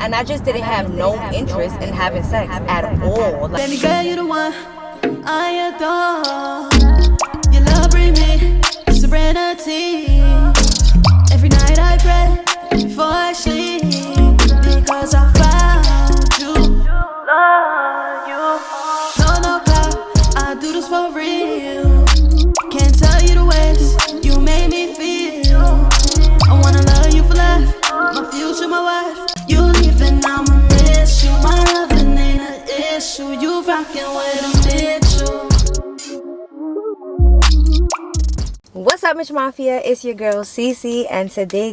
and I just didn't have no interest in having sex at all. Baby girl, you the one I adore. Your love bring me serenity. Every night I pray before I sleep, because I found you. Love you. No cloud, I do this for real. Can't tell you the ways you made me feel. I wanna love you for life, my future, my wife. You leaving, I'ma miss you. My loving ain't an issue. You rockin' with a Mitchell. What's up, Mitch Mafia? It's your girl Cece, and today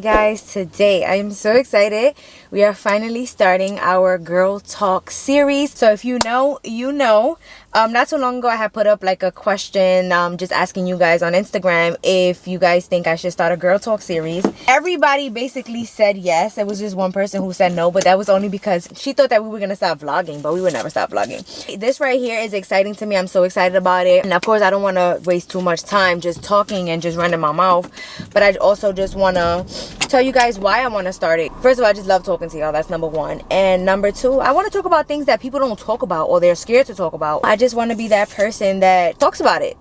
I am so excited. We are finally starting our Girl Talk series. So if you know, you know. Not too long ago I had put up like a question just asking you guys on Instagram if you guys think I should start a Girl Talk series. Everybody basically said yes. It was just one person who said no, but that was only because she thought that we were gonna stop vlogging, but we would never stop vlogging. This right here is exciting to me. I'm so excited about it, and of course I don't want to waste too much time just talking and just running my mouth, but I also just want to tell you guys why I want to start it. First of all, I just love talking to y'all. That's number one. And number two, I want to talk about things that people don't talk about or they're scared to talk about. I just want to be that person that talks about it.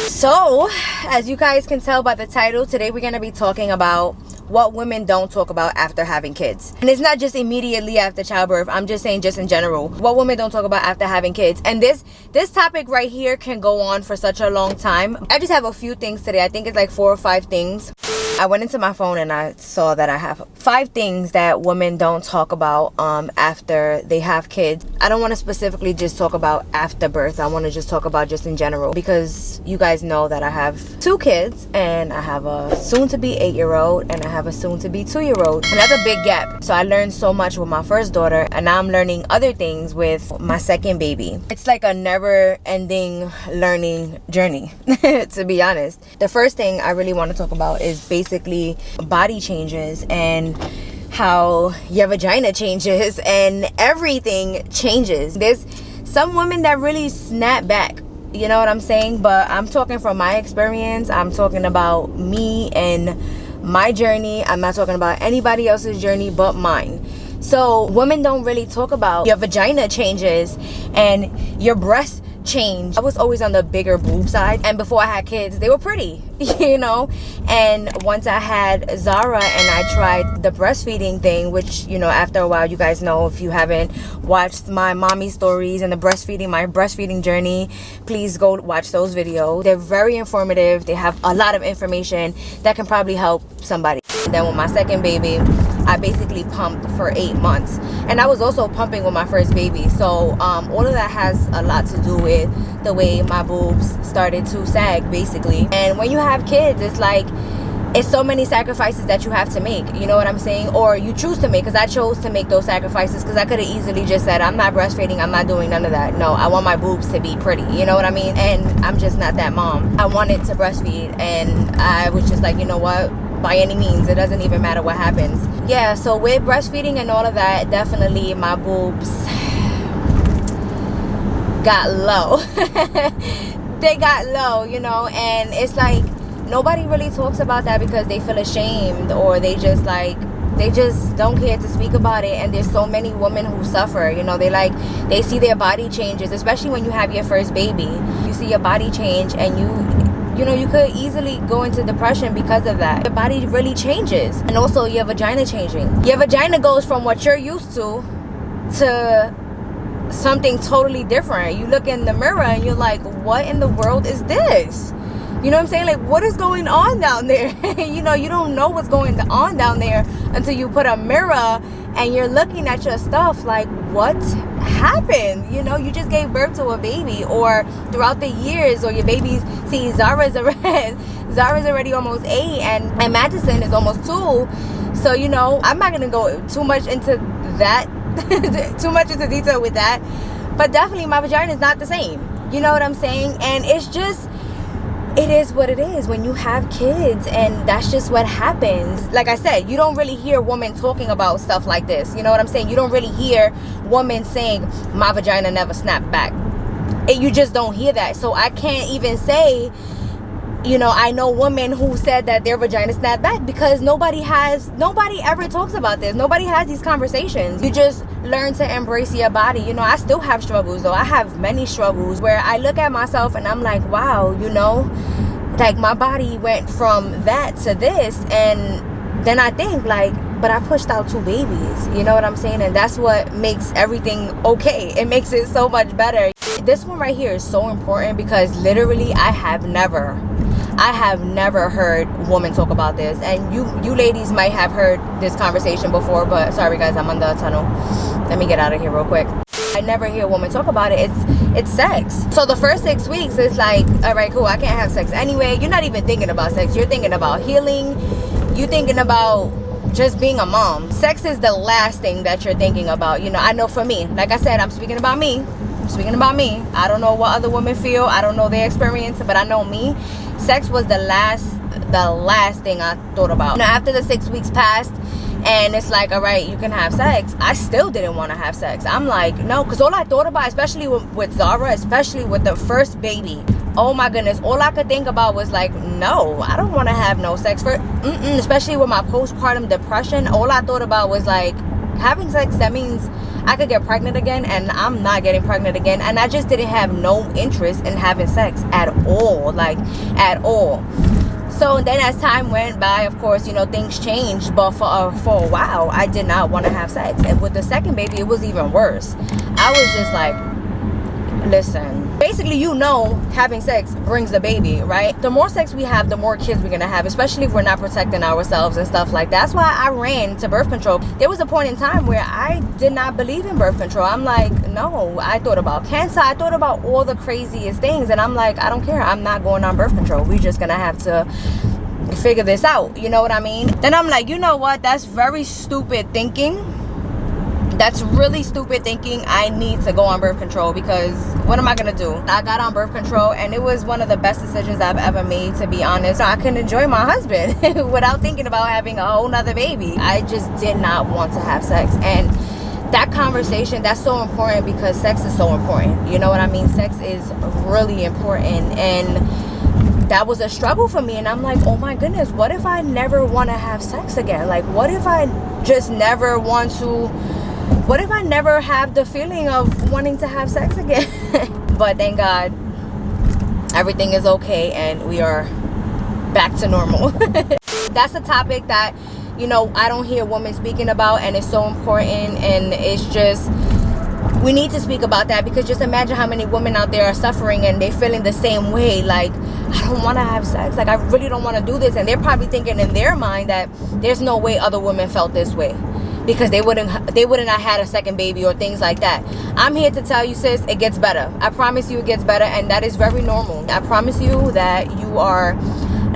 So as you guys can tell by the title, today we're going to be talking about what women don't talk about after having kids. And it's not just immediately after childbirth. I'm just saying just in general, what women don't talk about after having kids. And this topic right here can go on for such a long time. I just have a few things today. I think it's like 4 or 5 things. I went into my phone and I saw that I have 5 things that women don't talk about after they have kids. I don't want to specifically just talk about after birth. I want to just talk about just in general, because you guys know that I have 2 kids, and I have a soon-to-be 8-year-old and I have a soon-to-be 2-year-old, and that's a big gap. So I learned so much with my first daughter, and now I'm learning other things with my second baby. It's like a never-ending learning journey, to be honest. The first thing I really want to talk about is basically body changes and how your vagina changes and everything changes. There's some women that really snap back, you know what I'm saying? But I'm talking from my experience. I'm talking about me and my journey. I'm not talking about anybody else's journey but mine. So women don't really talk about your vagina changes and your breasts change. I was always on the bigger boob side, and before I had kids they were pretty, you know. And once I had Zara and I tried the breastfeeding thing, which, you know, after a while, you guys know, if you haven't watched my mommy stories and my breastfeeding journey, please go watch those videos. They're very informative. They have a lot of information that can probably help somebody. Then with my second baby, I basically pumped for 8 months, and I was also pumping with my first baby. So all of that has a lot to do with the way my boobs started to sag, basically. And when you have kids, it's like, it's so many sacrifices that you have to make, you know what I'm saying? Or you choose to make, because I chose to make those sacrifices, because I could have easily just said, I'm not breastfeeding, I'm not doing none of that. No, I want my boobs to be pretty, you know what I mean? And I'm just not that mom. I wanted to breastfeed, and I was just like, you know what? By any means, it doesn't even matter what happens. Yeah, so with breastfeeding and all of that, definitely my boobs got low. They got low, you know. And it's like nobody really talks about that because they feel ashamed, or they just don't care to speak about it. And there's so many women who suffer, you know. They see their body changes, especially when you have your first baby. You see your body change, and you know, you could easily go into depression because of that. Your body really changes. And also your vagina changing. Your vagina goes from what you're used to something totally different. You look in the mirror and you're like, what in the world is this? You know what I'm saying? Like, what is going on down there? You know, you don't know what's going on down there until you put a mirror and you're looking at your stuff like, what happened? You know, you just gave birth to a baby, or throughout the years, or your babies. See, Zara's already almost 8, and Madison is almost 2. So, you know, I'm not gonna go too much into that, too much into detail with that. But definitely, my vagina is not the same. You know what I'm saying? And it's just, it is what it is when you have kids, and that's just what happens. Like I said, you don't really hear women talking about stuff like this. You know what I'm saying? You don't really hear women saying, my vagina never snapped back. You just don't hear that. So I can't even say you know, I know women who said that their vagina snapped back because nobody ever talks about this. Nobody has these conversations. You just learn to embrace your body. You know, I still have struggles though. I have many struggles where I look at myself and I'm like, wow, you know, like my body went from that to this. And then I think like, but I pushed out 2 babies. You know what I'm saying? And that's what makes everything okay. It makes it so much better. This one right here is so important because literally I have never heard women talk about this. And you ladies might have heard this conversation before, but sorry guys, I'm under a tunnel. Let me get out of here real quick. I never hear a woman talk about it. It's sex. So the first 6 weeks is like, all right, cool, I can't have sex anyway. You're not even thinking about sex. You're thinking about healing. You're thinking about just being a mom. Sex is the last thing that you're thinking about. You know, I know for me, like I said, I'm speaking about me. I don't know what other women feel. I don't know their experience, but I know me. Sex was the last thing I thought about. Now after the 6 weeks passed and it's like, all right, you can have sex, I still didn't want to have sex. I'm like, no, because all I thought about, especially with Zara, especially with the first baby, oh my goodness, all I could think about was like, no, I don't want to have no sex for especially with my postpartum depression. All I thought about was like, having sex, that means I could get pregnant again, and I'm not getting pregnant again. And I just didn't have no interest in having sex at all, like at all. So then as time went by, of course, you know, things changed. But for a while, I did not want to have sex. And with the second baby, it was even worse. I was just like, listen, basically, you know, having sex brings the baby, right? The more sex we have, the more kids we're gonna have, especially if we're not protecting ourselves and stuff like that. That's why I ran to birth control. There was a point in time where I did not believe in birth control. I'm like, no. I thought about cancer. I thought about all the craziest things, and I'm like, I don't care. I'm not going on birth control. We're just gonna have to figure this out. You know what I mean? Then I'm like, you know what? That's very stupid thinking. That's really stupid thinking. I need to go on birth control because what am I gonna do? I got on birth control and it was one of the best decisions I've ever made, to be honest. I can enjoy my husband without thinking about having a whole nother baby. I just did not want to have sex. And that conversation, that's so important because sex is so important. You know what I mean? Sex is really important, and that was a struggle for me. And I'm like, oh my goodness, what if I never want to have sex again? Like, what if I just never want to, what if I never have the feeling of wanting to have sex again? But thank God, everything is okay and we are back to normal. That's a topic that, you know, I don't hear women speaking about, and it's so important. And it's just, we need to speak about that, because just imagine how many women out there are suffering and they're feeling the same way. Like, I don't want to have sex. Like, I really don't want to do this. And they're probably thinking in their mind that there's no way other women felt this way, because they wouldn't have had a second baby or things like that. I'm here to tell you, sis, it gets better. I promise you it gets better, and that is very normal. I promise you that you are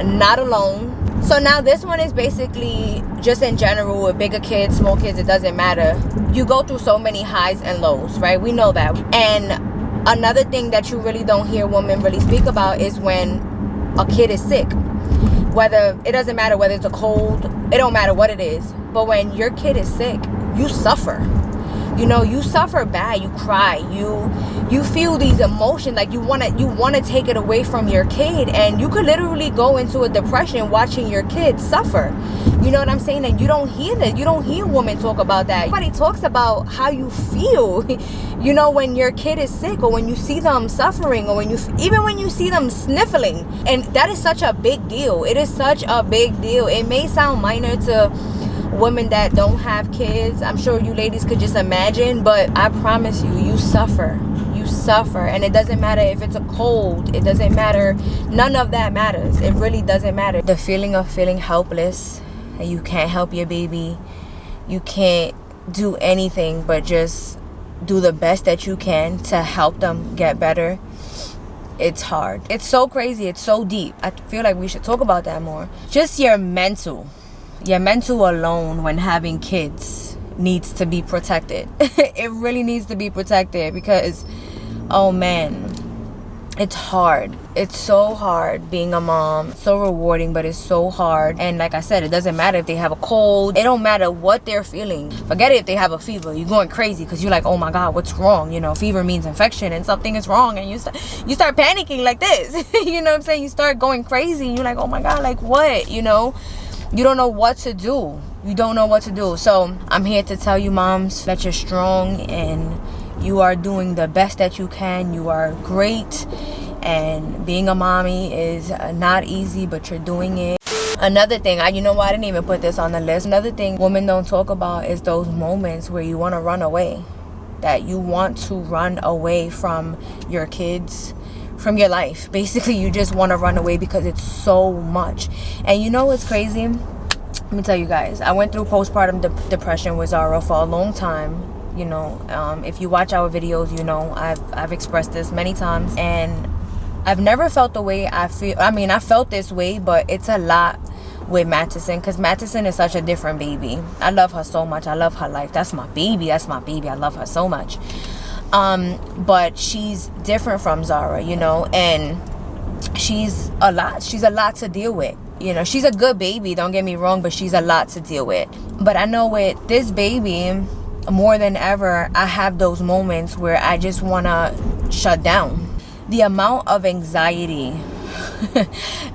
not alone. So now this one is basically just in general with bigger kids, small kids, it doesn't matter. You go through so many highs and lows, right? We know that. And another thing that you really don't hear women really speak about is when a kid is sick. Whether, it doesn't matter whether it's a cold, it don't matter what it is. But when your kid is sick, you suffer. You know, you suffer bad. You cry. You feel these emotions, like you want to take it away from your kid, and you could literally go into a depression watching your kid suffer. You know what I'm saying? And you don't hear that. You don't hear women talk about that. Nobody talks about how you feel, you know, when your kid is sick, or when you see them suffering, or even when you see them sniffling. And that is such a big deal. It is such a big deal. It may sound minor to women that don't have kids. I'm sure you ladies could just imagine, but I promise you, you suffer. And it doesn't matter if it's a cold. It doesn't matter. None of that matters. It really doesn't matter. The feeling of feeling helpless, and you can't help your baby. You can't do anything but just do the best that you can to help them get better. It's hard. It's so crazy. It's so deep. I feel like we should talk about that more. Just your mental alone when having kids needs to be protected. It really needs to be protected, because, oh man, it's hard. It's so hard being a mom. So rewarding, but it's so hard. And like I said, it doesn't matter if they have a cold. It don't matter what they're feeling. Forget it if they have a fever. You're going crazy because you're like, oh my God, what's wrong? You know, fever means infection and something is wrong. And you start panicking like this. You know what I'm saying? You start going crazy. And you're like, oh my God, like what? You know, you don't know what to do. You don't know what to do. So I'm here to tell you, moms, that you're strong and you are doing the best that you can. You are great. And being a mommy is not easy, but you're doing it. Another thing, you know what? I didn't even put this on the list. Another thing women don't talk about is those moments where you want to run away. That you want to run away from your kids, from your life. Basically, you just want to run away because it's so much. And you know what's crazy? Let me tell you guys. I went through postpartum depression with Zara for a long time. You know, if you watch our videos, you know I've expressed this many times, and I've never felt the way I feel. I mean, I felt this way, but it's a lot with Mattison, because Mattison is such a different baby. I love her so much. I love her life. That's my baby. That's my baby. I love her so much. But she's different from Zara, you know, and she's a lot to deal with. You know, she's a good baby, don't get me wrong, but she's a lot to deal with. But I know with this baby, more than ever, I have those moments where I just want to shut down. The amount of anxiety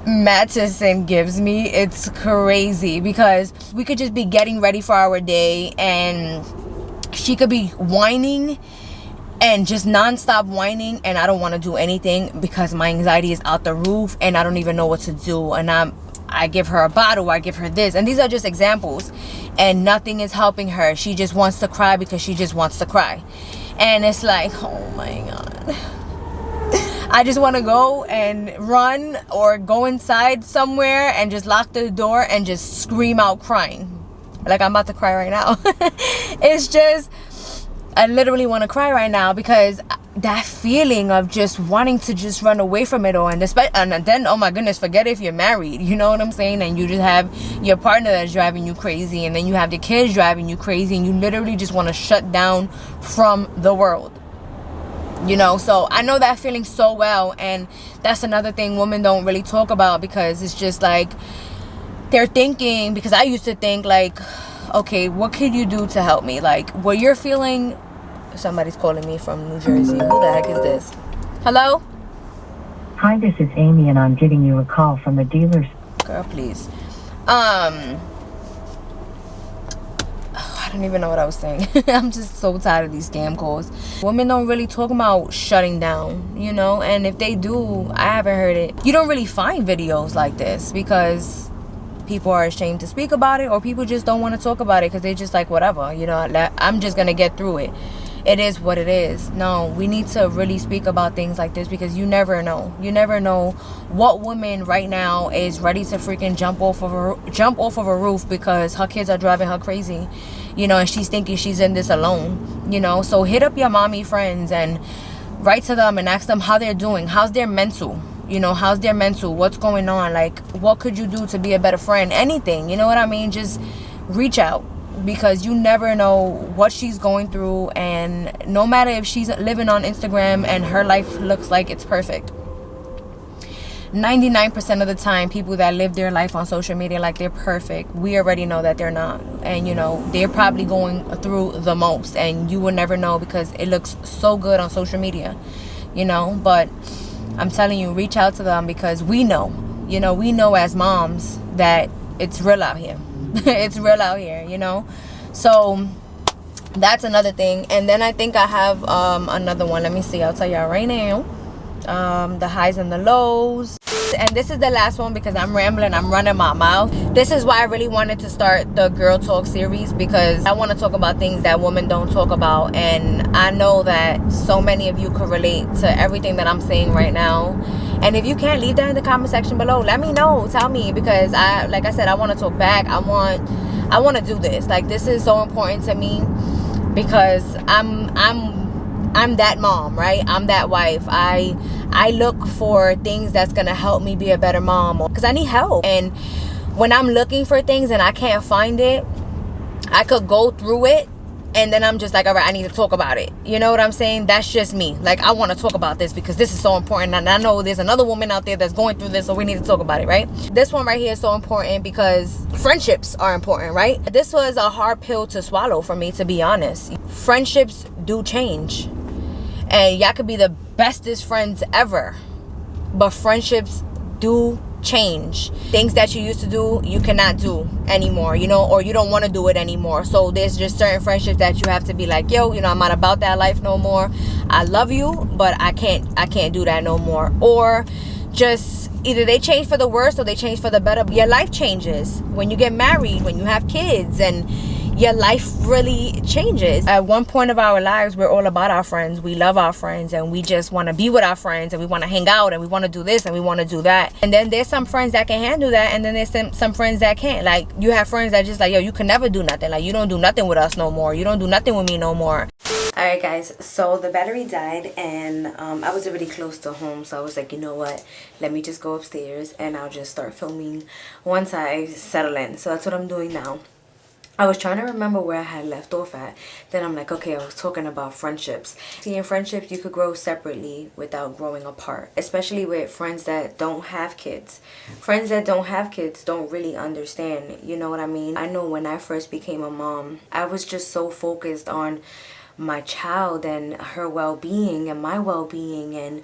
Mattison gives me, it's crazy, because we could just be getting ready for our day and she could be whining and just non-stop whining, and I don't want to do anything because my anxiety is out the roof and I don't even know what to do. And I give her a bottle, I give her this, and these are just examples, and nothing is helping her. She just wants to cry because she just wants to cry. And it's like, oh my God, I just want to go and run or go inside somewhere and just lock the door and just scream out crying. Like I'm about to cry right now. It's just, I literally want to cry right now, because that feeling of just wanting to just run away from it all. And then, oh my goodness, forget if you're married, you know what I'm saying? And you just have your partner that's driving you crazy, and then you have the kids driving you crazy, and you literally just want to shut down from the world. You know, so I know that feeling so well. And that's another thing women don't really talk about, because it's just like they're thinking, because I used to think like, okay, what can you do to help me? Like what you're feeling. Somebody's calling me from New Jersey. Who the heck is this? Hello? Hi, this is Amy, and I'm giving you a call from the dealer's. Girl, please. I don't even know what I was saying. I'm just so tired of these scam calls. Women don't really talk about shutting down, you know? And if they do, I haven't heard it. You don't really find videos like this because people are ashamed to speak about it, or people just don't want to talk about it because they're just like, whatever, you know, I'm just going to get through it. It is what it is. No, we need to really speak about things like this, because you never know. You never know what woman right now is ready to freaking jump off of a roof because her kids are driving her crazy, you know, and she's thinking she's in this alone, you know. So hit up your mommy friends and write to them and ask them how they're doing. How's their mental? You know, how's their mental? What's going on? Like, what could you do to be a better friend? Anything, you know what I mean? Just reach out, because you never know what she's going through. And no matter if she's living on Instagram and her life looks like it's perfect, 99% of the time, people that live their life on social media like they're perfect, we already know that they're not. And you know, they're probably going through the most, and you will never know because it looks so good on social media, you know. But I'm telling you, reach out to them, because we know, you know, we know as moms that it's real out here. It's real out here, you know. So that's another thing. And then I think I have another one. Let me see, I'll tell y'all right now. The highs and the lows. And this is the last one, because I'm rambling, I'm running my mouth. This is why I really wanted to start the Girl Talk series, because I want to talk about things that women don't talk about. And I know that so many of you could relate to everything that I'm saying right now. And if you can't, leave that in the comment section below. Let me know, tell me, because like I said, I want to talk back. I want to do this. Like, this is so important to me, because I'm that mom, right? I'm that wife. I look for things that's gonna help me be a better mom, because I need help. And when I'm looking for things and I can't find it, I could go through it and then I'm just like, all right, I need to talk about it. You know what I'm saying? That's just me. Like, I want to talk about this because this is so important, and I know there's another woman out there that's going through this, so we need to talk about it, right? This one right here is so important because friendships are important, right? This was a hard pill to swallow for me, to be honest. Friendships do change, and y'all could be the bestest friends ever, but friendships do change. Things that you used to do, you cannot do anymore, you know, or you don't want to do it anymore. So there's just certain friendships that you have to be like, yo, you know, I'm not about that life no more. I love you, but I can't do that no more. Or just either they change for the worse or they change for the better. Your life changes when you get married, when you have kids, and your life really changes. At one point of our lives, we're all about our friends. We love our friends, and we just want to be with our friends, and we want to hang out, and we want to do this, and we want to do that. And then there's some friends that can handle that, and then there's some friends that can't. Like, you have friends that just like, yo, you can never do nothing. Like, you don't do nothing with us no more. You don't do nothing with me no more. Alright guys, so the battery died, and I was already close to home, so I was like, you know what, let me just go upstairs and I'll just start filming once I settle in. So that's what I'm doing now. I was trying to remember where I had left off at. Then I'm like, okay, I was talking about friendships. See, in friendships, you could grow separately without growing apart, especially with friends that don't have kids. Friends that don't have kids don't really understand, you know what I mean? I know when I first became a mom, I was just so focused on my child and her well-being and my well-being, and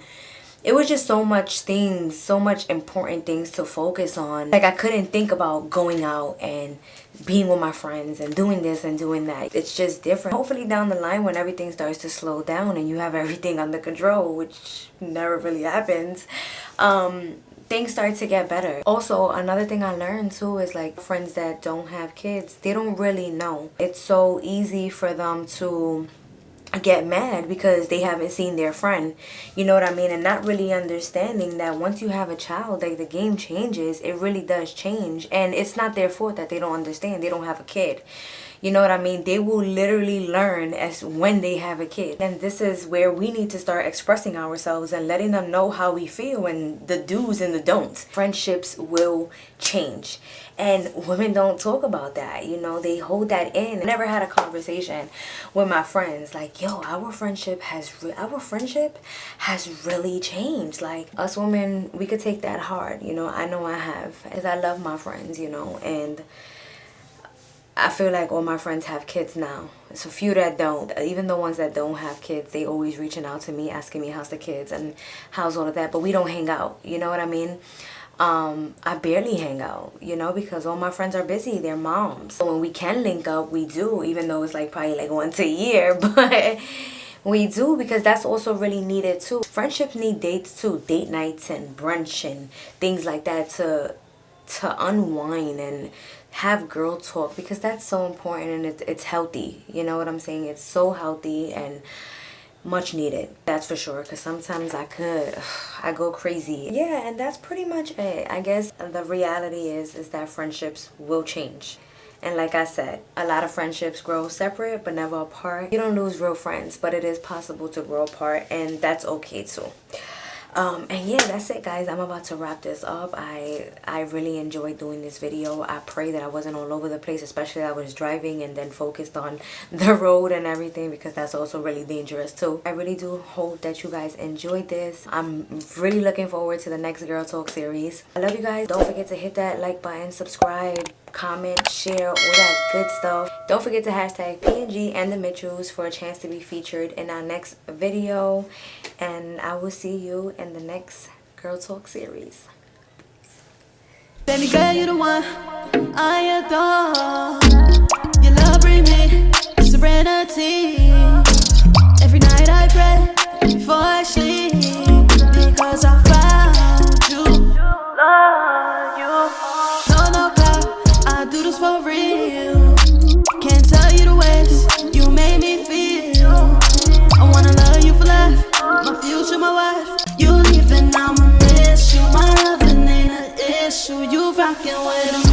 it was just so much things, so much important things to focus on. Like, I couldn't think about going out and being with my friends and doing this and doing that. It's just different. Hopefully down the line, when everything starts to slow down and you have everything under control, which never really happens, things start to get better. Also, another thing I learned too is like friends that don't have kids, they don't really know. It's so easy for them to get mad because they haven't seen their friend, you know what I mean, and not really understanding that once you have a child, like, the game changes. It really does change, and it's not their fault that they don't understand. They don't have a kid, you know what I mean. They will literally learn as when they have a kid, and this is where we need to start expressing ourselves and letting them know how we feel and the do's and the don'ts. Friendships will change, and women don't talk about that, you know. They hold that in. I never had a conversation with my friends like, yo, our friendship has really changed. Like, us women, we could take that hard, you know. I know I have, because I love my friends, you know, and I feel like all my friends have kids now. It's a few that don't. Even the ones that don't have kids, they always reaching out to me, asking me how's the kids and how's all of that. But we don't hang out, you know what I mean? I barely hang out, you know, because all my friends are busy. They're moms. So when we can link up, we do, even though it's like probably like once a year. But we do, because that's also really needed too. Friendships need dates too. Date nights and brunch and things like that to unwind and have girl talk, because that's so important, and it's healthy, you know what I'm saying? It's so healthy and much needed, that's for sure, because sometimes I go crazy. Yeah, and that's pretty much it. I guess the reality is that friendships will change. And like I said, a lot of friendships grow separate but never apart. You don't lose real friends, but it is possible to grow apart, and that's okay too. And yeah, that's it guys. I'm about to wrap this up. I really enjoyed doing this video. I pray that I wasn't all over the place, especially I was driving and then focused on the road and everything, because that's also really dangerous too. I really do hope that you guys enjoyed this. I'm really looking forward to the next Girl Talk series. I love you guys. Don't forget to hit that like button, subscribe, comment, share, all that good stuff. Don't forget to hashtag PNG and the Mitchells for a chance to be featured in our next video, and I will see you in the next Girl Talk series. Baby girl, you the one I adore. Your love bring me serenity. Every night I pray before I sleep, because I found you. Love you. No cloud, I do this for real. Can't tell you the ways you made me feel. I wanna love you for life, my future, my wife. You leaving, I'ma miss you. My loving ain't an issue. You rockin' with 'em.